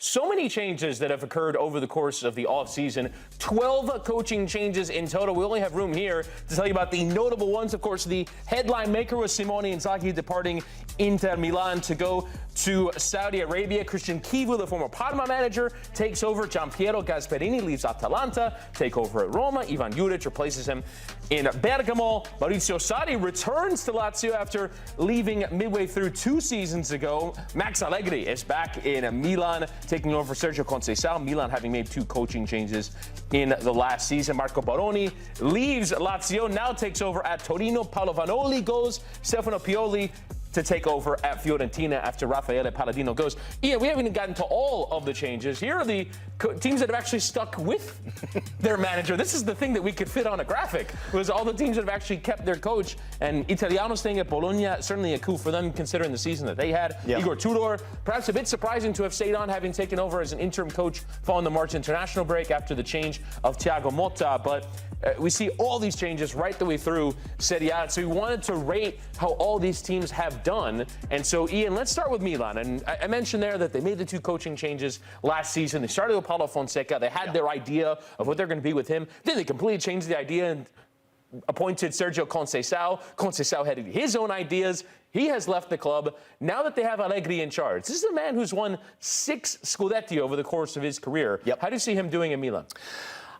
So many changes that have occurred over the course of the offseason. 12 coaching changes in total. We only have room here to tell you about the notable ones. Of course, the headline maker was Simone Inzaghi departing Inter Milan to go to Saudi Arabia. Christian Chivu, the former Parma manager, takes over. Gian Piero Gasperini leaves Atalanta, take over at Roma. Ivan Juric replaces him in Bergamo. Maurizio Sarri returns to Lazio after leaving midway through 2 seasons ago. Max Allegri is back in Milan, taking over Sergio Conceição. Milan having made 2 coaching changes in the last season. Marco Baroni leaves Lazio, now takes over at Torino. Paolo Vanoli goes. Stefano Pioli to take over at Fiorentina after Raffaele Palladino goes. Ian, we haven't even gotten to all of the changes. Here are the teams that have actually stuck with their manager. This is the thing that we could fit on a graphic, was all the teams that have actually kept their coach. And Italiano staying at Bologna, certainly a coup for them considering the season that they had. Yep. Igor Tudor, perhaps a bit surprising to have stayed on, having taken over as an interim coach following the March international break after the change of Thiago Motta. But we see all these changes right the way through Serie A. So we wanted to rate how all these teams have done. And so, Ian, let's start with Milan. And I mentioned there that they made the 2 coaching changes last season. They started with Paulo Fonseca. They had their idea of what they're going to be with him. Then they completely changed the idea and appointed Sergio Conceição. Conceição had his own ideas. He has left the club. Now that they have Allegri in charge, this is a man who's won 6 Scudetti over the course of his career. Yep. How do you see him doing in Milan?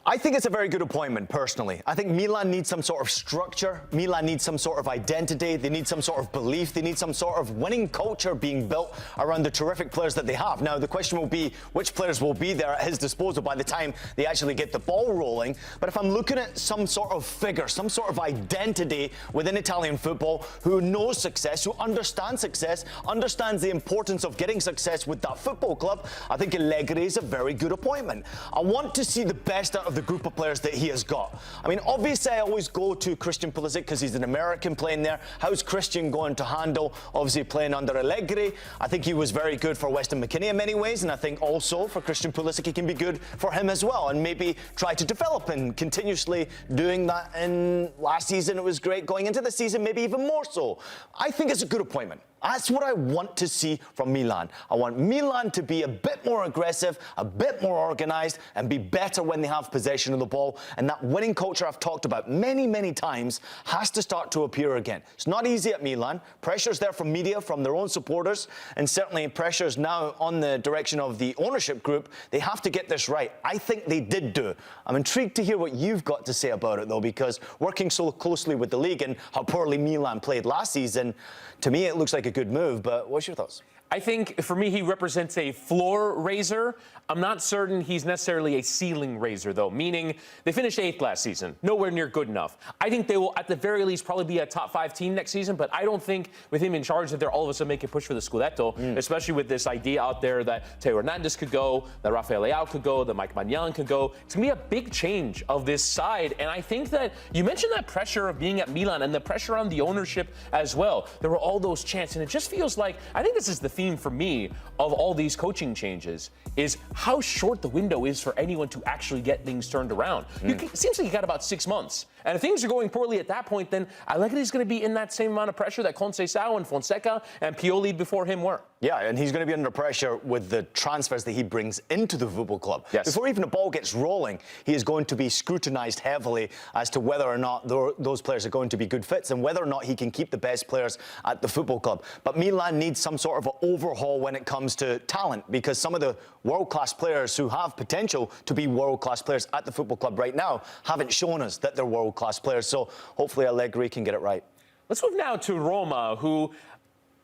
I think it's a very good appointment, personally. I think Milan needs some sort of structure. Milan needs some sort of identity. They need some sort of belief. They need some sort of winning culture being built around the terrific players that they have. Now, the question will be which players will be there at his disposal by the time they actually get the ball rolling. But if I'm looking at some sort of figure, some sort of identity within Italian football, who knows success, who understands success, understands the importance of getting success with that football club, I think Allegri is a very good appointment. I want to see the best out of the group of players that he has got. I mean, obviously, I always go to Christian Pulisic because he's an American playing there. How's Christian going to handle, obviously, playing under Allegri? I think he was very good for Weston McKennie in many ways, and I think also for Christian Pulisic, he can be good for him as well, and maybe try to develop and continuously doing that. In last season, it was great. Going into the season, maybe even more so. I think it's a good appointment. That's what I want to see from Milan. I want Milan to be a bit more aggressive, a bit more organised, and be better when they have possession of the ball. And that winning culture I've talked about many, many times has to start to appear again. It's not easy at Milan. Pressure's there from media, from their own supporters, and certainly pressure's now on the direction of the ownership group. They have to get this right. I think they did do it. I'm intrigued to hear what you've got to say about it, though, because working so closely with the league and how poorly Milan played last season, to me, it looks like a good move, but what's your thoughts? I think, for me, he represents a floor raiser. I'm not certain he's necessarily a ceiling raiser, though, meaning they finished 8th last season, nowhere near good enough. I think they will, at the very least, probably be a top 5 team next season, but I don't think with him in charge that they're all of a sudden making a push for the Scudetto, especially with this idea out there that Teo Hernandez could go, that Rafael Leao could go, that Mike Maignan could go. It's going to be a big change of this side, and I think that you mentioned that pressure of being at Milan and the pressure on the ownership as well. There were all those chants, and it just feels like, I think this is the theme for me of all these coaching changes, is how short the window is for anyone to actually get things turned around. It seems like you got about 6 months. And if things are going poorly at that point, then Allegri is going to be in that same amount of pressure that Conceição and Fonseca and Pioli before him were. Yeah, and he's going to be under pressure with the transfers that he brings into the football club. Yes. Before even the ball gets rolling, he is going to be scrutinised heavily as to whether or not those players are going to be good fits and whether or not he can keep the best players at the football club. But Milan needs some sort of an overhaul when it comes to talent, because some of the world-class players who have potential to be world-class players at the football club right now haven't shown us that they're world-class players. So hopefully Allegri can get it right. Let's move now to Roma, who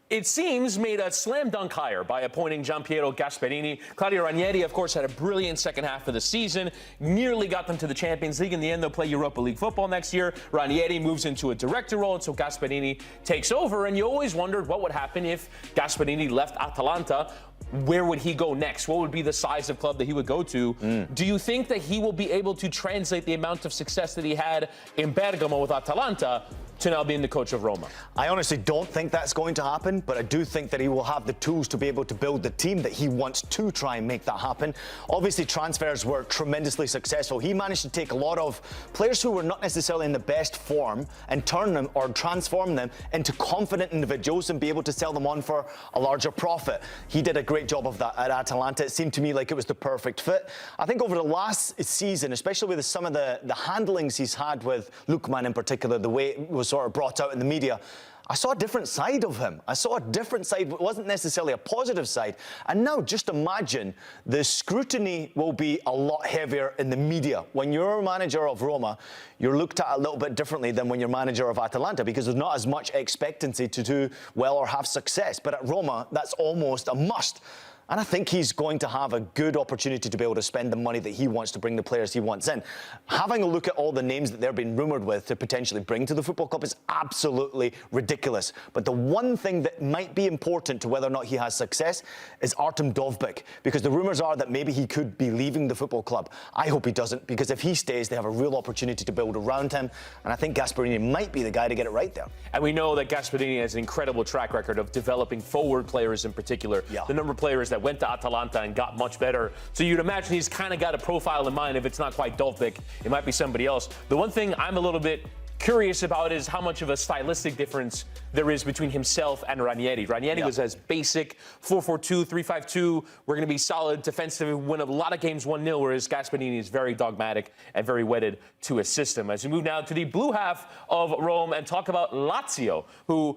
it seems made a slam dunk hire by appointing Gian Piero Gasperini. Claudio Ranieri, of course, had a brilliant second half of the season, nearly got them to the Champions League. In the end, they'll play Europa League football next year. Ranieri moves into a director role, and so Gasperini takes over. And you always wondered what would happen if Gasperini left Atalanta. Where would he go next? What would be the size of club that he would go to? Do you think that he will be able to translate the amount of success that he had in Bergamo with Atalanta to now being the coach of Roma? I honestly don't think that's going to happen, but I do think that he will have the tools to be able to build the team that he wants to try and make that happen. Obviously, transfers were tremendously successful. He managed to take a lot of players who were not necessarily in the best form and turn them or transform them into confident individuals and be able to sell them on for a larger profit. He did a great job of that at Atalanta. It seemed to me like it was the perfect fit. I think over the last season, especially with some of the handlings he's had with Lookman in particular, the way it was sort of brought out in the media, I saw a different side of him. I saw a different side. It wasn't necessarily a positive side. And now just imagine the scrutiny will be a lot heavier in the media. When you're a manager of Roma, you're looked at a little bit differently than when you're manager of Atalanta, because there's not as much expectancy to do well or have success. But at Roma, that's almost a must. And I think he's going to have a good opportunity to be able to spend the money that he wants to bring the players he wants in. Having a look at all the names that they're being rumoured with to potentially bring to the football club is absolutely ridiculous. But the one thing that might be important to whether or not he has success is Artem Dovbyk, because the rumours are that maybe he could be leaving the football club. I hope he doesn't, because if he stays, they have a real opportunity to build around him. And I think Gasperini might be the guy to get it right there. And we know that Gasperini has an incredible track record of developing forward players in particular. Yeah. The number of players that went to Atalanta and got much better. So you'd imagine he's kind of got a profile in mind. If it's not quite Dovbyk, it might be somebody else. The one thing I'm a little bit curious about is how much of a stylistic difference there is between himself and Ranieri. Ranieri was as basic, 4-4-2, 3-5-2. We're going to be solid defensive, win a lot of games 1-0, whereas Gasperini is very dogmatic and very wedded to his system. As we move now to the blue half of Rome and talk about Lazio, who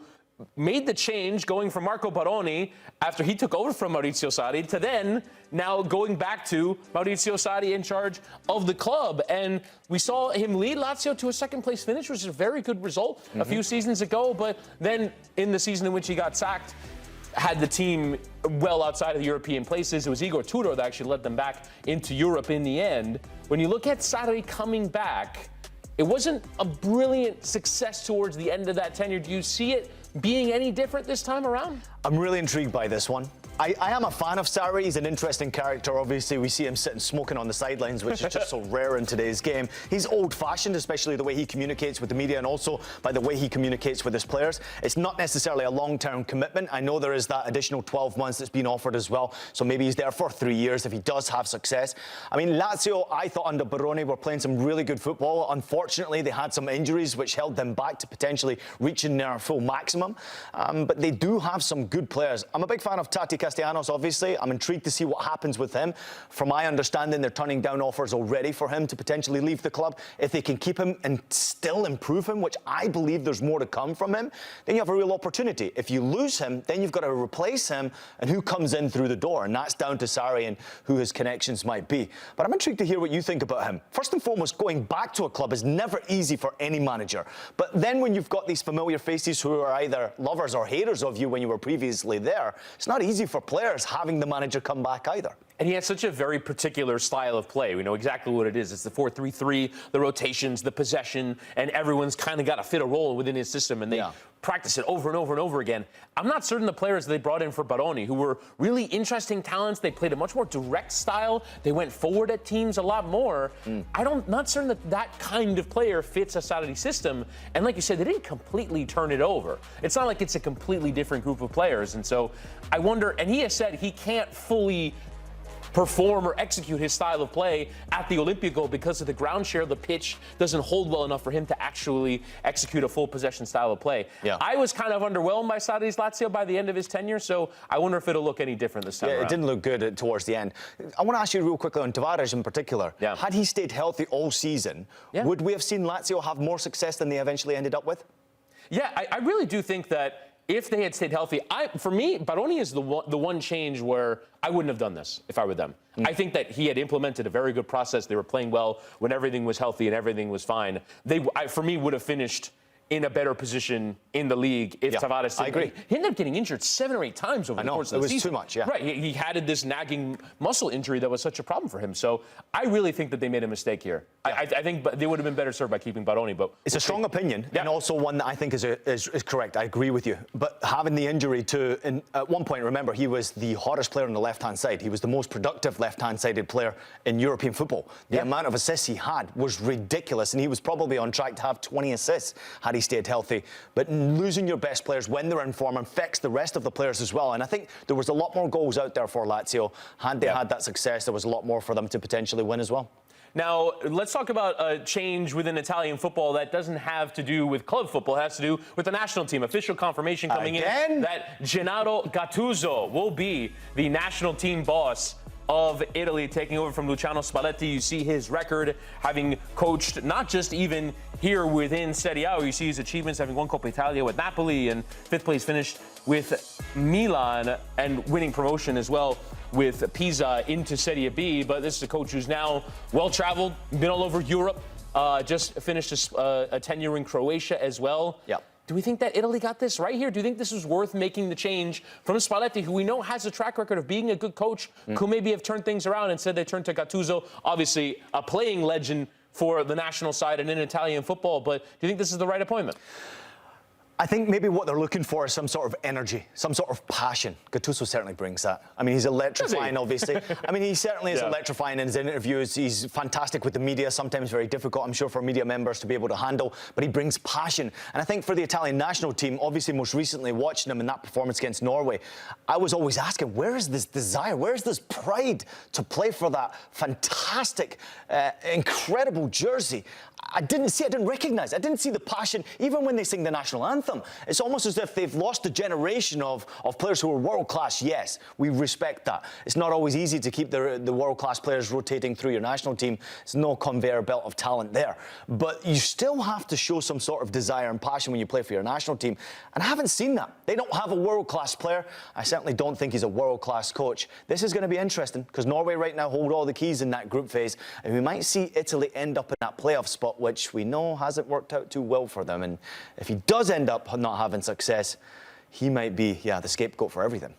made the change going from Marco Baroni after he took over from Maurizio Sarri to then now going back to Maurizio Sarri in charge of the club. And we saw him lead Lazio to a second-place finish, which is a very good result a few seasons ago. But then in the season in which he got sacked, had the team well outside of the European places. It was Igor Tudor that actually led them back into Europe in the end. When you look at Sarri coming back, it wasn't a brilliant success towards the end of that tenure. Do you see it being any different this time around? I'm really intrigued by this one. I am a fan of Sarri. He's an interesting character. Obviously, we see him sitting smoking on the sidelines, which is just so rare in today's game. He's old-fashioned, especially the way he communicates with the media and also by the way he communicates with his players. It's not necessarily a long-term commitment. I know there is that additional 12 months that's been offered as well, so maybe he's there for 3 years if he does have success. I mean, Lazio, I thought under Baroni were playing some really good football. Unfortunately, they had some injuries which held them back to potentially reaching their full maximum. But they do have some good players. I'm a big fan of Tati Castellanos, obviously. I'm intrigued to see what happens with him. From my understanding, they're turning down offers already for him to potentially leave the club. If they can keep him and still improve him, which I believe there's more to come from him, then you have a real opportunity. If you lose him, then you've got to replace him, and who comes in through the door? And that's down to Sarri and who his connections might be. But I'm intrigued to hear what you think about him. First and foremost, going back to a club is never easy for any manager. But then when you've got these familiar faces who are either lovers or haters of you when you were previously there, it's not easy for players having the manager come back either. And he has such a very particular style of play. We know exactly what it is. It's the 4-3-3, the rotations, the possession, and everyone's kind of got to fit a role within his system, and they practice it over and over and over again. I'm not certain the players they brought in for Baroni, who were really interesting talents, they played a much more direct style, they went forward at teams a lot more. Not certain that that kind of player fits a Sarri system. And like you said, they didn't completely turn it over. It's not like it's a completely different group of players. And so I wonder, and he has said he can't fully perform or execute his style of play at the Olimpico because of the ground share. The pitch doesn't hold well enough for him to actually execute a full possession style of play. I was kind of underwhelmed by Sarri's Lazio by the end of his tenure, so I wonder if it'll look any different this time around. It didn't look good towards the end. I want to ask you real quickly on Tavares in particular. Had he stayed healthy all season, would we have seen Lazio have more success than they eventually ended up with? Yeah, I really do think that if they had stayed healthy, for me, Baroni is the one change where I wouldn't have done this if I were them. I think that he had implemented a very good process. They were playing well when everything was healthy and everything was fine. For me, would have finished in a better position in the league if Tavares didn't. I agree. He ended up getting injured 7 or 8 times over the course of the season. It was too much, Right, he had this nagging muscle injury that was such a problem for him. So I really think that they made a mistake here. I think they would have been better served by keeping Baroni. But it's a strong opinion, and also one that I think is correct. I agree with you. But having the injury at one point, remember, he was the hottest player on the left-hand side. He was the most productive left-hand-sided player in European football. The amount of assists he had was ridiculous, and he was probably on track to have 20 assists had he stayed healthy. But losing your best players when they're in form affects the rest of the players as well. And I think there was a lot more goals out there for Lazio. Had they had that success, there was a lot more for them to potentially win as well. Now, let's talk about a change within Italian football that doesn't have to do with club football. It has to do with the national team. Official confirmation coming in that Gennaro Gattuso will be the national team boss of Italy, taking over from Luciano Spalletti. You see his record, having coached not just even here within Serie A. You see his achievements, having won Coppa Italia with Napoli and 5th place finished with Milan and winning promotion as well with Pisa into Serie B. But this is a coach who's now well-traveled, been all over Europe, just finished a tenure in Croatia as well. Yep. Do we think that Italy got this right here? Do you think this was worth making the change from Spalletti, who we know has a track record of being a good coach, could maybe have turned things around? Instead, they turned to Gattuso, obviously a playing legend for the national side and in Italian football. But do you think this is the right appointment? I think maybe what they're looking for is some sort of energy, some sort of passion. Gattuso certainly brings that. I mean, he's electrifying, obviously. I mean, he certainly is electrifying in his interviews. He's fantastic with the media, sometimes very difficult, I'm sure, for media members to be able to handle, but he brings passion. And I think for the Italian national team, obviously most recently watching him in that performance against Norway, I was always asking, where is this desire, where is this pride to play for that fantastic, incredible jersey? I didn't see, I didn't recognize, I didn't see the passion, even when they sing the national anthem. It's almost as if they've lost a generation of players who are world-class. Yes, we respect that. It's not always easy to keep the world-class players rotating through your national team. There's no conveyor belt of talent there. But you still have to show some sort of desire and passion when you play for your national team. And I haven't seen that. They don't have a world-class player. I certainly don't think he's a world-class coach. This is going to be interesting because Norway right now hold all the keys in that group phase. And we might see Italy end up in that playoff spot, which we know hasn't worked out too well for them. And if he does end up not having success, he might be, the scapegoat for everything.